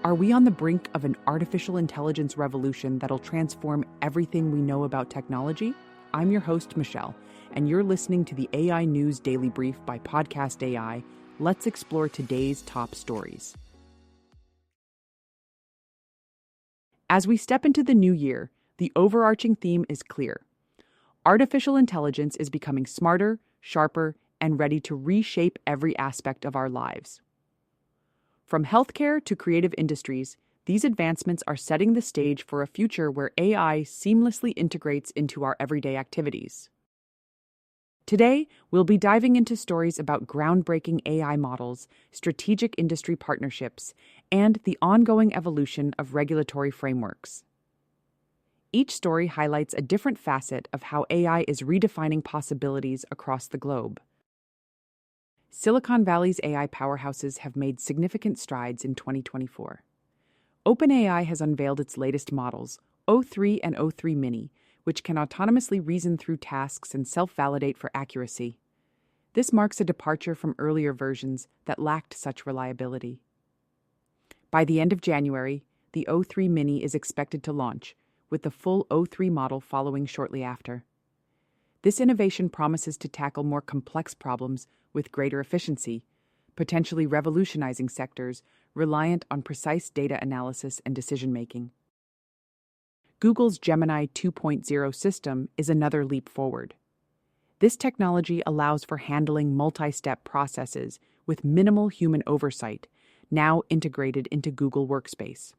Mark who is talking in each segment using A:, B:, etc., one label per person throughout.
A: Are we on the brink of an artificial intelligence revolution that'll transform everything we know about technology? I'm your host, Michelle, and you're listening to the AI News Daily Brief by Podcast AI. Let's explore today's top stories. As we step into the new year, the overarching theme is clear. Artificial intelligence is becoming smarter, sharper, and ready to reshape every aspect of our lives. From healthcare to creative industries, these advancements are setting the stage for a future where AI seamlessly integrates into our everyday activities. Today, we'll be diving into stories about groundbreaking AI models, strategic industry partnerships, and the ongoing evolution of regulatory frameworks. Each story highlights a different facet of how AI is redefining possibilities across the globe. Silicon Valley's AI powerhouses have made significant strides in 2024. OpenAI has unveiled its latest models, O3 and O3 Mini, which can autonomously reason through tasks and self-validate for accuracy. This marks a departure from earlier versions that lacked such reliability. By the end of January, the O3 Mini is expected to launch, with the full O3 model following shortly after. This innovation promises to tackle more complex problems with greater efficiency, potentially revolutionizing sectors reliant on precise data analysis and decision-making. Google's Gemini 2.0 system is another leap forward. This technology allows for handling multi-step processes with minimal human oversight, now integrated into Google Workspace.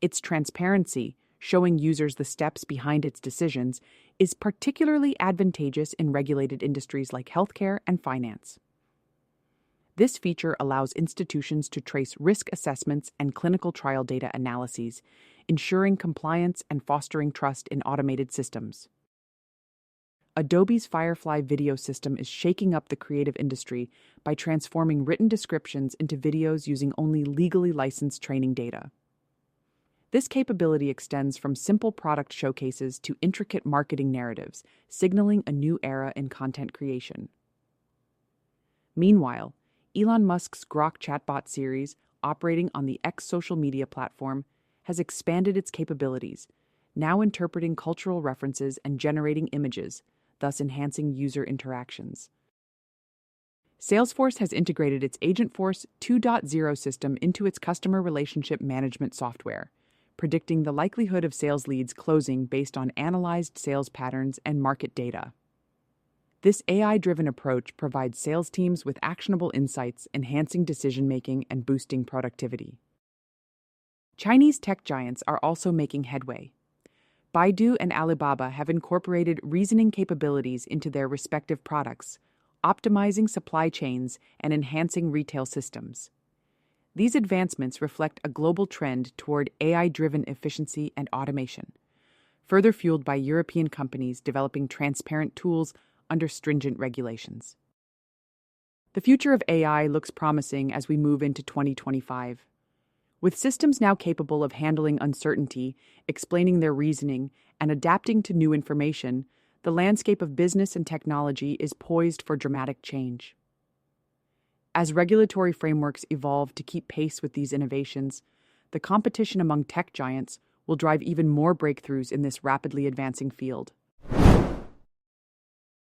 A: Its transparency, showing users the steps behind its decisions, is particularly advantageous in regulated industries like healthcare and finance. This feature allows institutions to trace risk assessments and clinical trial data analyses, ensuring compliance and fostering trust in automated systems. Adobe's Firefly video system is shaking up the creative industry by transforming written descriptions into videos using only legally licensed training data. This capability extends from simple product showcases to intricate marketing narratives, signaling a new era in content creation. Meanwhile, Elon Musk's Grok chatbot series, operating on the X social media platform, has expanded its capabilities, now interpreting cultural references and generating images, thus enhancing user interactions. Salesforce has integrated its Agentforce 2.0 system into its customer relationship management software, predicting the likelihood of sales leads closing based on analyzed sales patterns and market data. This AI-driven approach provides sales teams with actionable insights, enhancing decision-making and boosting productivity. Chinese tech giants are also making headway. Baidu and Alibaba have incorporated reasoning capabilities into their respective products, optimizing supply chains and enhancing retail systems. These advancements reflect a global trend toward AI-driven efficiency and automation, further fueled by European companies developing transparent tools under stringent regulations. The future of AI looks promising as we move into 2025. With systems now capable of handling uncertainty, explaining their reasoning, and adapting to new information, the landscape of business and technology is poised for dramatic change. As regulatory frameworks evolve to keep pace with these innovations, the competition among tech giants will drive even more breakthroughs in this rapidly advancing field.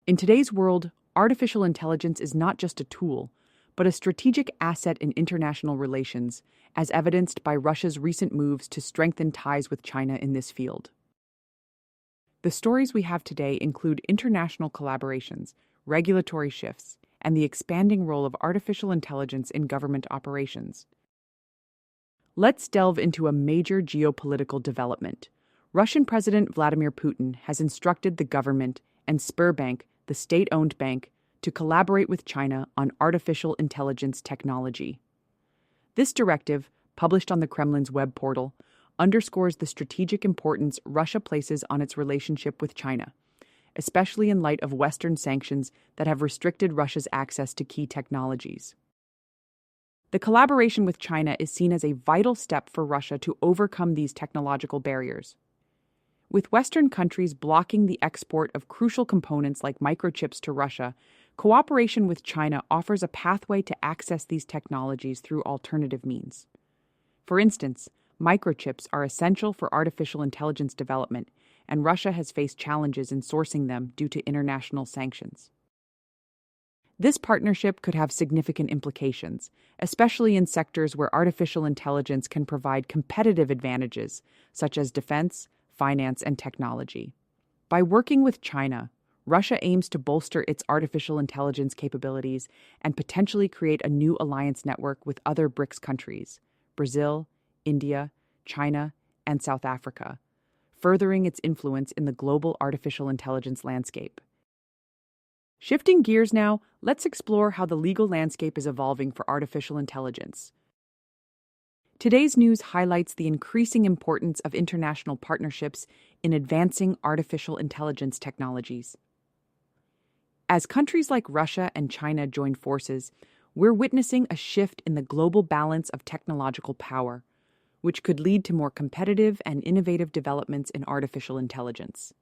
A: In today's world, artificial intelligence is not just a tool, but a strategic asset in international relations, as evidenced by Russia's recent moves to strengthen ties with China in this field. The stories we have today include international collaborations, regulatory shifts, and the expanding role of artificial intelligence in government operations. Let's delve into a major geopolitical development. Russian President Vladimir Putin has instructed the government and Sberbank, the state-owned bank, to collaborate with China on artificial intelligence technology. This directive, published on the Kremlin's web portal, underscores the strategic importance Russia places on its relationship with China, especially in light of Western sanctions that have restricted Russia's access to key technologies. The collaboration with China is seen as a vital step for Russia to overcome these technological barriers. With Western countries blocking the export of crucial components like microchips to Russia, cooperation with China offers a pathway to access these technologies through alternative means. For instance, microchips are essential for artificial intelligence development, and Russia has faced challenges in sourcing them due to international sanctions. This partnership could have significant implications, especially in sectors where artificial intelligence can provide competitive advantages, such as defense, finance, and technology. By working with China, Russia aims to bolster its artificial intelligence capabilities and potentially create a new alliance network with other BRICS countries, Brazil, India, China, and South Africa, furthering its influence in the global artificial intelligence landscape. Shifting gears now, let's explore how the legal landscape is evolving for artificial intelligence. Today's news highlights the increasing importance of international partnerships in advancing artificial intelligence technologies. As countries like Russia and China join forces, we're witnessing a shift in the global balance of technological power, which could lead to more competitive and innovative developments in artificial intelligence.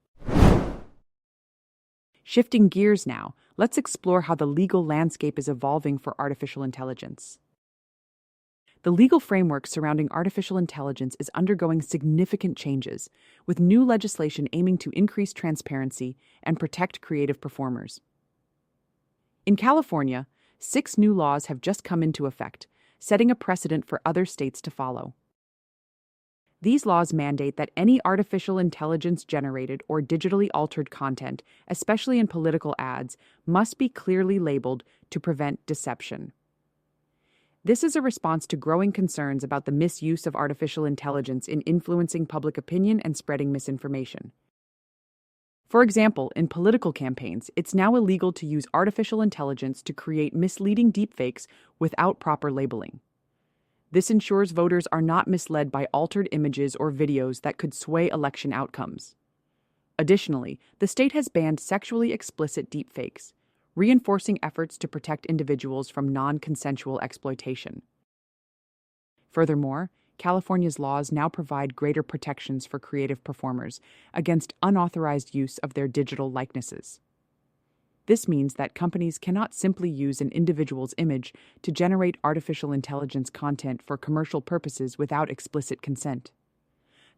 A: Shifting gears now, let's explore how the legal landscape is evolving for artificial intelligence. The legal framework surrounding artificial intelligence is undergoing significant changes, with new legislation aiming to increase transparency and protect creative performers. In California, 6 new laws have just come into effect, setting a precedent for other states to follow. These laws mandate that any artificial intelligence-generated or digitally altered content, especially in political ads, must be clearly labeled to prevent deception. This is a response to growing concerns about the misuse of artificial intelligence in influencing public opinion and spreading misinformation. For example, in political campaigns, it's now illegal to use artificial intelligence to create misleading deepfakes without proper labeling. This ensures voters are not misled by altered images or videos that could sway election outcomes. Additionally, the state has banned sexually explicit deepfakes, reinforcing efforts to protect individuals from non-consensual exploitation. Furthermore, California's laws now provide greater protections for creative performers against unauthorized use of their digital likenesses. This means that companies cannot simply use an individual's image to generate artificial intelligence content for commercial purposes without explicit consent.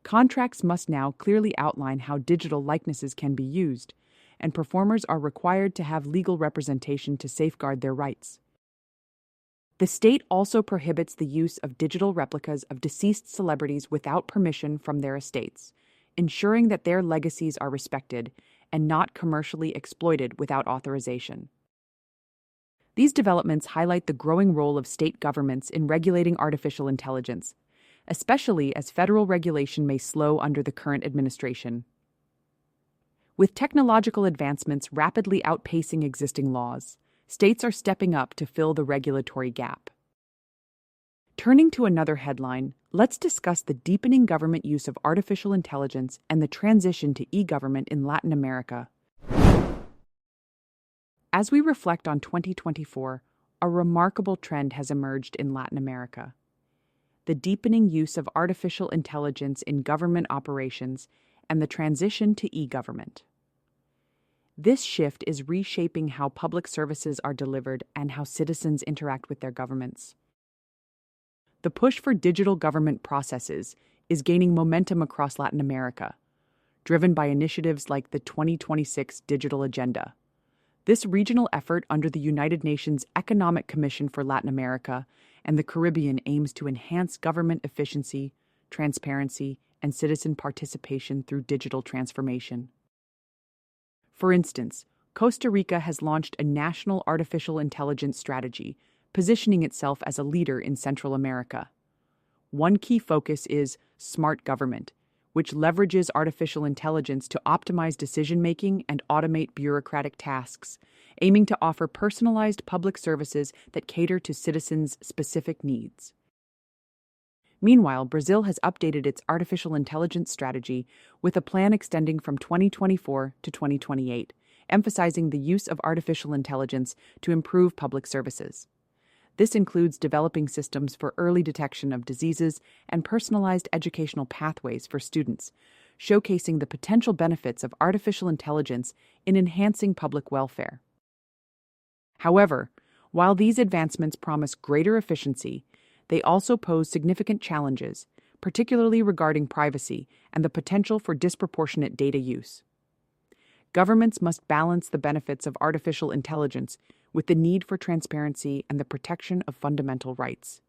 A: Contracts must now clearly outline how digital likenesses can be used, and performers are required to have legal representation to safeguard their rights. The state also prohibits the use of digital replicas of deceased celebrities without permission from their estates, ensuring that their legacies are respected and not commercially exploited without authorization. These developments highlight the growing role of state governments in regulating artificial intelligence, especially as federal regulation may slow under the current administration. With technological advancements rapidly outpacing existing laws, states are stepping up to fill the regulatory gap. Turning to another headline, let's discuss the deepening government use of artificial intelligence and the transition to e-government in Latin America. As we reflect on 2024, a remarkable trend has emerged in Latin America: the deepening use of artificial intelligence in government operations and the transition to e-government. This shift is reshaping how public services are delivered and how citizens interact with their governments. The push for digital government processes is gaining momentum across Latin America, driven by initiatives like the 2026 Digital Agenda. This regional effort under the United Nations Economic Commission for Latin America and the Caribbean aims to enhance government efficiency, transparency, and citizen participation through digital transformation. For instance, Costa Rica has launched a national artificial intelligence strategy, positioning itself as a leader in Central America. One key focus is smart government, which leverages artificial intelligence to optimize decision-making and automate bureaucratic tasks, aiming to offer personalized public services that cater to citizens' specific needs. Meanwhile, Brazil has updated its artificial intelligence strategy with a plan extending from 2024 to 2028, emphasizing the use of artificial intelligence to improve public services. This includes developing systems for early detection of diseases and personalized educational pathways for students, showcasing the potential benefits of artificial intelligence in enhancing public welfare. However, while these advancements promise greater efficiency, they also pose significant challenges, particularly regarding privacy and the potential for disproportionate data use. Governments must balance the benefits of artificial intelligence with the need for transparency and the protection of fundamental rights.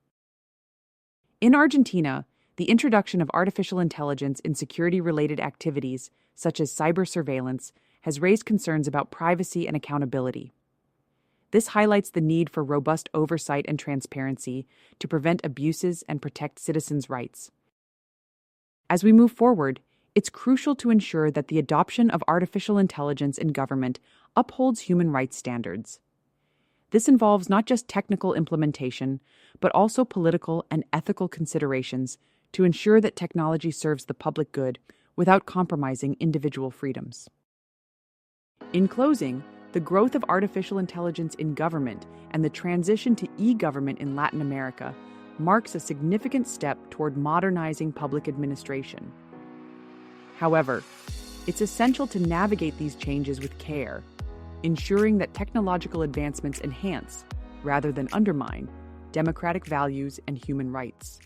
A: In Argentina, the introduction of artificial intelligence in security-related activities, such as cyber surveillance, has raised concerns about privacy and accountability. This highlights the need for robust oversight and transparency to prevent abuses and protect citizens' rights. As we move forward, it's crucial to ensure that the adoption of artificial intelligence in government upholds human rights standards. This involves not just technical implementation, but also political and ethical considerations to ensure that technology serves the public good without compromising individual freedoms. In closing, the growth of artificial intelligence in government and the transition to e-government in Latin America marks a significant step toward modernizing public administration. However, it's essential to navigate these changes with care, ensuring that technological advancements enhance, rather than undermine, democratic values and human rights.